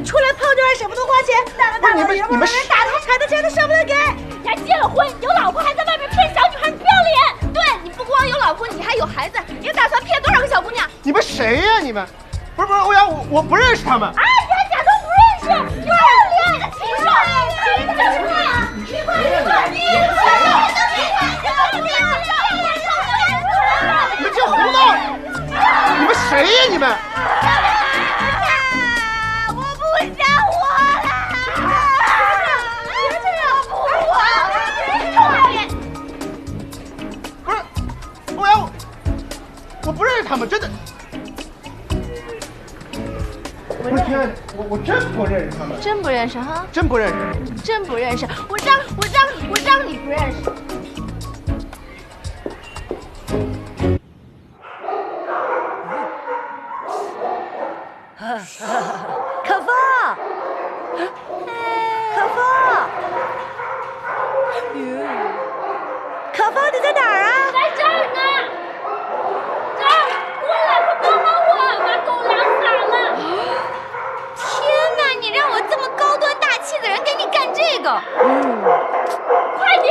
出来泡妞還捨不得花錢，大老爺們打他踩他錢都捨不得給。你還結了婚，有老婆還在外面騙小女孩，你不要臉！对，你不光有老婆，你還有孩子，你打算骗多少个小姑娘？你们谁呀？你们不是欧阳，我不认识他们。啊，你还假装不认识？你不要脸！你说，你就是他！你快！你们净胡闹！你们谁呀？你们？我不想活了！别这样，不活了！臭不要脸！不是，欧阳，我不认识他们，真的。不是亲爱的，我真不认识他们。真不认识哈？真不认识。真不认识！我让你不认识！可风，可风，你在哪儿啊？在这儿呢！这儿，过来，快帮帮我，把狗粮撒了！天哪，你让我这么高端大气的人给你干这个？快点！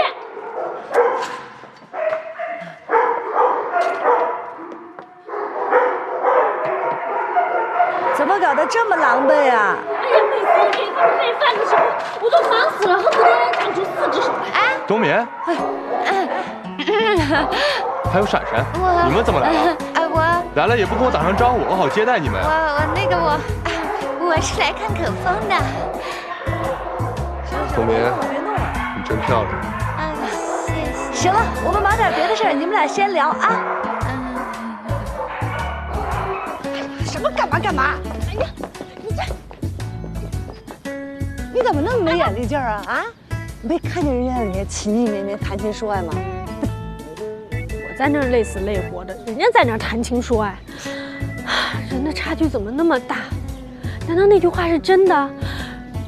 怎么搞得这么狼狈啊？哎呀，每次给他们喂饭的时候，我都忙死了，恨不得能长出4只手来。哎，冬眠，还有闪闪，你们怎么来了？我来了也不跟我打声招呼，我好接待你们。我是来看可风的。冬眠，你真漂亮。谢谢。行了，我们忙点别的事儿，你们俩先聊啊。什么干嘛？哎呀，你怎么那么没眼力劲儿啊？啊，没看见人家里面情意绵绵、谈情说爱吗？我在那儿累死累活的，人家在那儿谈情说爱，人的差距怎么那么大？难道那句话是真的？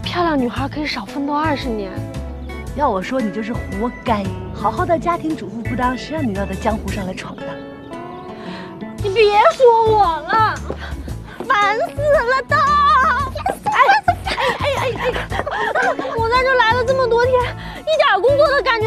漂亮女孩可以少奋斗20年？要我说，你就是活该！好好的家庭主妇不當，誰讓你要在江湖上來闖蕩？你別說我了，煩死了都！我在這來了這麼多天，一點工作的感覺